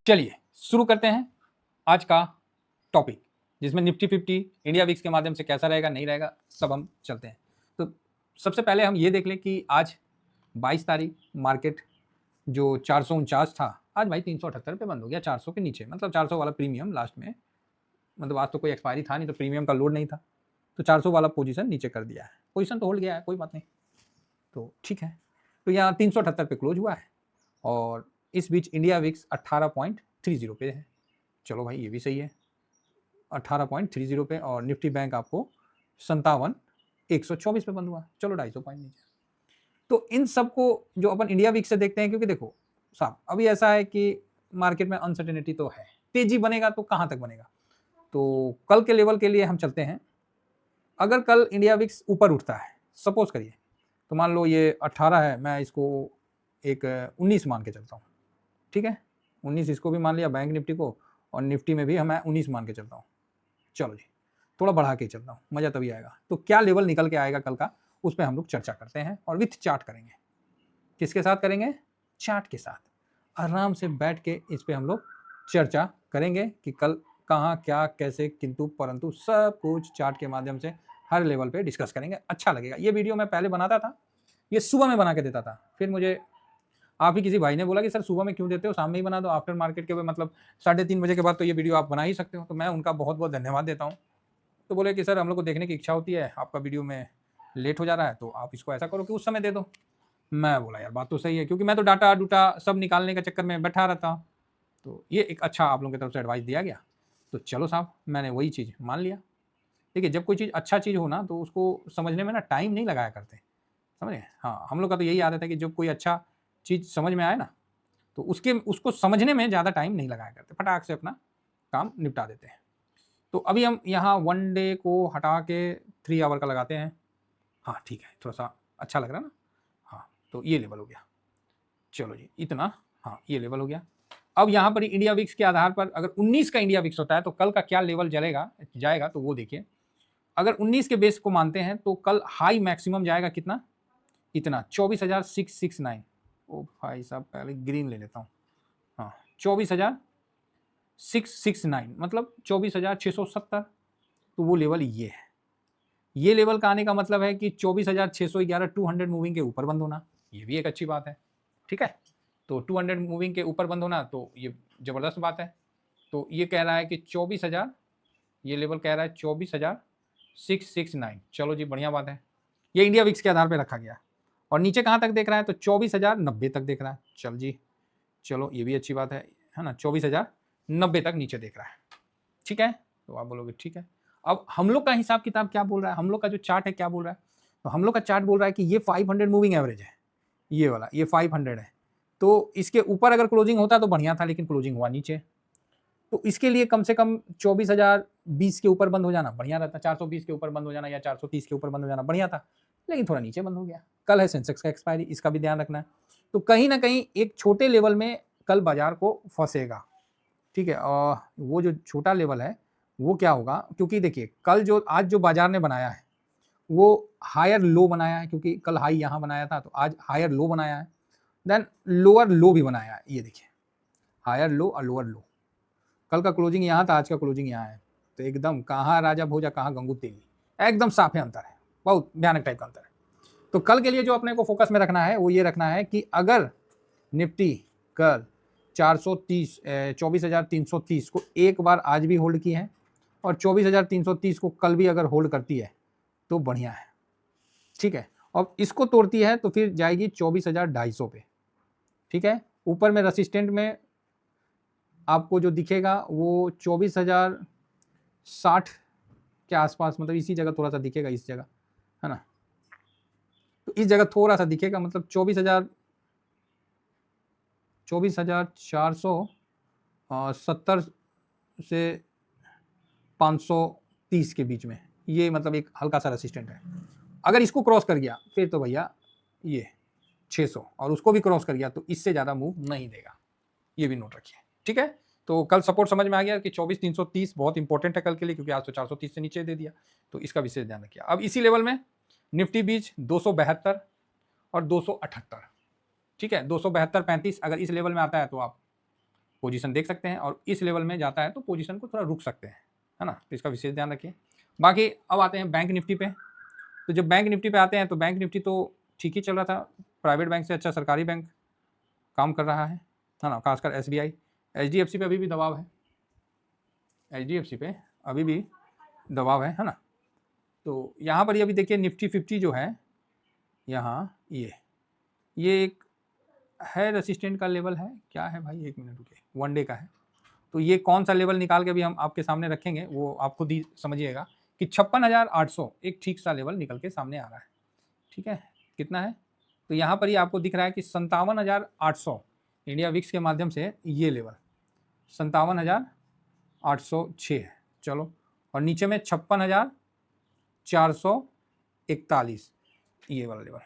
चलिए शुरू करते हैं आज का टॉपिक, जिसमें निफ्टी 50 इंडिया विक्स के माध्यम से कैसा रहेगा नहीं रहेगा सब हम चलते हैं। तो सबसे पहले हम ये देख लें कि आज 22 तारीख मार्केट जो 449 था, आज भाई 378 पे बंद हो गया, 400 के नीचे, मतलब 400 वाला प्रीमियम लास्ट में, मतलब आज तो कोई एक्सपायरी था नहीं तो प्रीमियम का लोड नहीं था, तो 400 वाला पोजीशन नीचे कर दिया है। पोजीशन तो होल्ड गया है, कोई बात नहीं, तो ठीक है। तो यहाँ 378 पे क्लोज हुआ है और इस बीच इंडिया विक्स 18.30 पे है। चलो भाई ये भी सही है, 18.30 पे, और निफ्टी बैंक आपको 57,124 पे बंद हुआ। चलो 250 पॉइंट नीचे। तो इन सब को जो अपन इंडिया विक्स से देखते हैं, क्योंकि देखो साहब अभी ऐसा है कि मार्केट में अनसर्टेनिटी तो है, तेजी बनेगा तो कहाँ तक बनेगा। तो कल के लेवल के लिए हम चलते हैं। अगर कल इंडिया विक्स ऊपर उठता है, सपोज करिए, तो मान लो ये 18 है, मैं इसको एक 19 मान के चलता हूँ, ठीक है, 19 इसको भी मान लिया बैंक निफ्टी को, और निफ्टी में भी मैं 19 मान के चलता हूँ। चलो जी, थोड़ा बढ़ा के चलता हूँ, मज़ा तभी आएगा। तो क्या लेवल निकल के आएगा कल का, उस पर हम लोग चर्चा करते हैं और विथ चार्ट करेंगे। किसके साथ करेंगे? चार्ट के साथ। आराम से बैठ के इस पर हम लोग चर्चा करेंगे कि कल कहाँ क्या कैसे किंतु परंतु सब कुछ चार्ट के माध्यम से हर लेवल पे डिस्कस करेंगे। अच्छा लगेगा। ये वीडियो मैं पहले बनाता था, ये सुबह में बना के देता था, फिर मुझे आप ही किसी भाई ने बोला कि सर सुबह में क्यों देते हो, शाम में ही बना दो, आफ्टर मार्केट के, मतलब 3:30 बजे के बाद तो ये वीडियो आप बना ही सकते हो। तो मैं उनका बहुत बहुत धन्यवाद देता हूँ। तो बोले कि सर हम लोग को देखने की इच्छा होती है, आपका वीडियो में लेट हो जा रहा है, तो आप इसको ऐसा करो कि उस समय दे दो। मैं बोला यार बात तो सही है, क्योंकि मैं तो डाटा डूटा सब निकालने का चक्कर में बैठा रहता। तो ये एक अच्छा आप लोगों की तरफ से एडवाइस दिया गया, तो चलो साहब मैंने वही चीज़ मान लिया। देखिए जब कोई चीज़ अच्छा चीज़ हो ना, तो उसको समझने में ना टाइम नहीं लगाया करते, समझे। हाँ, हम लोग का तो यही आदत है कि जब कोई अच्छा चीज़ समझ में आए ना, तो उसको समझने में ज़्यादा टाइम नहीं लगाया करते, फटाक से अपना काम निपटा देते हैं। तो अभी हम यहाँ 1 डे को हटा के 3 आवर का लगाते हैं। हाँ ठीक है, थोड़ा सा अच्छा लग रहा ना। हाँ, तो ये लेवल हो गया। चलो जी इतना, हाँ ये लेवल हो गया। अब यहाँ पर इंडिया विक्स के आधार पर अगर 19 का इंडिया विक्स होता है तो कल का क्या लेवल जाएगा, तो वो देखिए। अगर 19 के बेस को मानते हैं तो कल हाई मैक्सिमम जाएगा कितना, इतना 24,669। ओ भाई साहब पहले ग्रीन ले लेता हूँ। हाँ 24,669 मतलब 24,670। तो वो लेवल ये है। ये लेवल का आने का मतलब है कि 24,611 200 मूविंग के ऊपर बंद होना, ये भी एक अच्छी बात है। ठीक है, तो 200 मूविंग के ऊपर बंद होना तो ये ज़बरदस्त बात है। तो ये कह रहा है कि 24,000, ये लेवल कह रहा है 24,669। चलो जी बढ़िया बात है। ये इंडिया विक्स के आधार पर रखा गया। और नीचे कहाँ तक देख रहा है, तो 24,090 तक देख रहा है। चल जी चलो ये भी अच्छी बात है ना, 24,090 तक नीचे देख रहा है। ठीक है, तो आप बोलोगे ठीक है। अब हम लोग का हिसाब किताब क्या बोल रहा है, हम लोग का जो चार्ट है क्या बोल रहा है, तो हम लोग का चार्ट बोल रहा है कि ये 500 मूविंग एवरेज है, ये वाला, ये 500 है। तो इसके ऊपर अगर क्लोजिंग होता तो बढ़िया था, लेकिन क्लोजिंग हुआ नीचे। तो इसके लिए कम से कम 24,020 के ऊपर बंद हो जाना बढ़िया रहता, 420 के ऊपर बंद हो जाना या 430 के ऊपर बंद हो जाना बढ़िया था, लेकिन थोड़ा नीचे बंद हो गया। कल है सेंसेक्स का एक्सपायरी, इसका भी ध्यान रखना है। तो कहीं ना कहीं एक छोटे लेवल में कल बाजार को फंसेगा। ठीक है, और वो जो छोटा लेवल है वो क्या होगा, क्योंकि देखिए कल जो आज जो बाजार ने बनाया है वो हायर लो बनाया है, क्योंकि कल हाई यहाँ बनाया था तो आज हायर लो बनाया है, देन लोअर लो भी बनाया है। ये देखिए हायर लो और लोअर लो, कल का क्लोजिंग यहाँ था, आज का क्लोजिंग यहाँ है। तो एकदम कहाँ राजा भोजा कहाँ गंगू तेली, एकदम साफ है, अंतर है, बहुत भयानक टाइप का अंतर है। तो कल के लिए जो अपने को फोकस में रखना है वो ये रखना है कि अगर निफ्टी कल 430 24,330 को एक बार आज भी होल्ड की है और 24,330 को कल भी अगर होल्ड करती है तो बढ़िया है। ठीक है, और इसको तोड़ती है तो फिर जाएगी 24,250 पे। ठीक है, ऊपर में रेसिस्टेंट में आपको जो दिखेगा वो 24,060 के आसपास, मतलब इसी जगह थोड़ा सा दिखेगा, इस जगह है ना, तो इस जगह थोड़ा सा दिखेगा, मतलब 24,470 से 530 के बीच में, ये मतलब एक हल्का सा रेसिस्टेंट है। अगर इसको क्रॉस कर गया फिर तो भैया ये 600, और उसको भी क्रॉस कर गया तो इससे ज़्यादा मूव नहीं देगा, ये भी नोट रखिए। ठीक है, तो कल सपोर्ट समझ में आ गया कि 24,330 बहुत इंपॉर्टेंट है कल के लिए, क्योंकि आज तो 430 से नीचे दे दिया, तो इसका विशेष ध्यान रखिए। अब इसी लेवल में निफ्टी बीच 272 और 278। ठीक है, 272 35 अगर इस लेवल में आता है तो आप पोजीशन देख सकते हैं, और इस लेवल में जाता है तो पोजीशन को थोड़ा रुक सकते हैं, है ना। तो इसका विशेष ध्यान रखिए। बाकी अब आते हैं बैंक निफ्टी पे। तो जब बैंक निफ्टी पे आते हैं तो बैंक निफ्टी तो ठीक ही चल रहा था, प्राइवेट बैंक से अच्छा सरकारी बैंक काम कर रहा है ना, खासकर SBI। HDFC पे अभी भी दबाव है, HDFC पे अभी भी दबाव है ना। तो यहाँ पर ये अभी देखिए निफ्टी 50 जो है यहाँ, ये एक है रेसिस्टेंट का लेवल है, क्या है भाई, 1 मिनट रुके, 1 डे का है। तो ये कौन सा लेवल निकाल के अभी हम आपके सामने रखेंगे, वो आप खुद ही समझिएगा कि 56,800 एक ठीक सा लेवल निकल के सामने आ रहा है। ठीक है, कितना है, तो यहाँ पर ही आपको दिख रहा है कि 57,800 इंडिया विक्स के माध्यम से ये लेवल 57,806 है। चलो, और नीचे में 56,441 ये वाला लेवल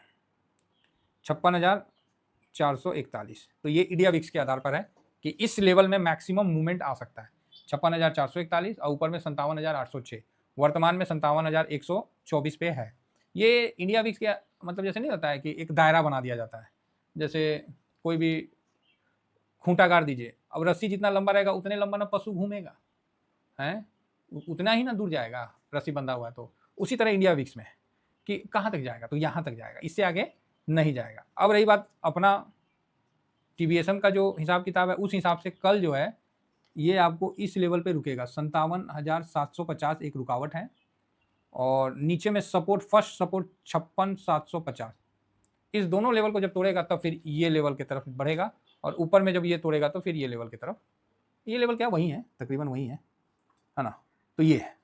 56,441। तो ये इंडिया विक्स के आधार पर है कि इस लेवल में मैक्सिमम मूवमेंट आ सकता है। 56,441 और ऊपर में 57,806, वर्तमान में 57,124 पे है। ये इंडिया विक्स के मतलब जैसे नहीं होता है कि एक दायरा बना दिया जाता है, जैसे कोई भी खूंटा गाड़ दीजिए, अब रस्सी जितना लंबा रहेगा उतने लंबा ना पशु घूमेगा, है उतना ही ना दूर जाएगा रस्सी बंधा हुआ है। तो उसी तरह इंडिया विक्स में कि कहाँ तक जाएगा, तो यहाँ तक जाएगा, इससे आगे नहीं जाएगा। अब रही बात अपना TBSM का जो हिसाब किताब है, उस हिसाब से कल जो है ये आपको इस लेवल पे रुकेगा, 57,750 एक रुकावट है, और नीचे में सपोर्ट, फर्स्ट सपोर्ट 56,750। इस दोनों लेवल को जब तोड़ेगा तब फिर ये लेवल की तरफ बढ़ेगा, और ऊपर में जब ये तोड़ेगा तो फिर ये लेवल की तरफ, ये लेवल क्या वही है, तकरीबन वही है ना। तो ये है,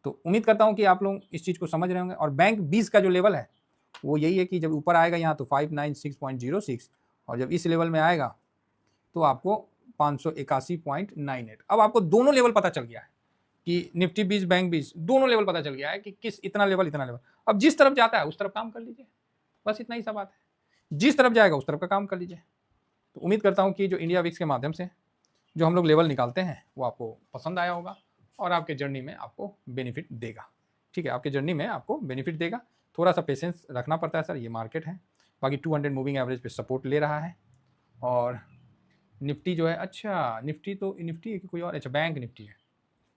तो उम्मीद करता हूँ कि आप लोग इस चीज़ को समझ रहे होंगे। और बैंक 20 का जो लेवल है वो यही है कि जब ऊपर आएगा यहाँ तो 596.06, और जब इस लेवल में आएगा तो आपको 581.98। अब आपको दोनों लेवल पता चल गया है कि निफ्टी 20 बैंक 20 दोनों लेवल पता चल गया है कि किस इतना लेवल इतना लेवल। अब जिस तरफ जाता है उस तरफ काम कर लीजिए, बस इतना ही सा बात है, जिस तरफ जाएगा उस तरफ का काम कर लीजिए। तो उम्मीद करता हूँ कि जो इंडिया विक्स के माध्यम से जो हम लोग लेवल निकालते हैं वो आपको पसंद आया होगा, और आपके जर्नी में आपको बेनिफिट देगा। ठीक है, आपके जर्नी में आपको बेनिफिट देगा। थोड़ा सा पेशेंस रखना पड़ता है सर, ये मार्केट है। बाकी 200 मूविंग एवरेज पे सपोर्ट ले रहा है, और निफ्टी जो है, अच्छा निफ्टी तो निफ्टी है कि कोई और, अच्छा बैंक निफ्टी है,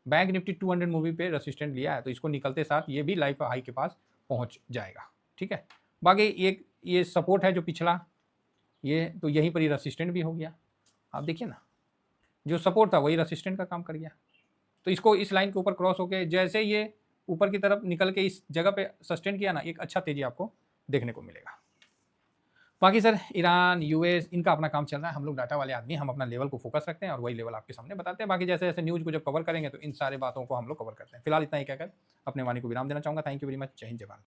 बैंक निफ्टी 200 मूविंग पे रेसिस्टेंट लिया है, तो इसको निकलते साथ ये भी लाइफ हाई के पास पहुंच जाएगा। ठीक है, बाकी ये सपोर्ट है जो पिछला, ये तो यहीं पर ही रेसिस्टेंट भी हो गया। आप देखिए ना, जो सपोर्ट था वही रेसिस्टेंट का काम कर गया। तो इसको इस लाइन के ऊपर क्रॉस होके जैसे ये ऊपर की तरफ निकल के इस जगह पे सस्टेन किया ना, एक अच्छा तेजी आपको देखने को मिलेगा। बाकी सर ईरान US इनका अपना काम चल रहा है, हम लोग डाटा वाले आदमी, हम अपना लेवल को फोकस रखते हैं और वही लेवल आपके सामने बताते हैं। बाकी जैसे जैसे न्यूज़ को जब कवर करेंगे तो इन सारे बातों को हम लोग कवर करते हैं। फिलहाल इतना ही कहकर अपने वाणी को विराम देना चाहूँगा। Thank you very much. जय हिंद, जय भारत।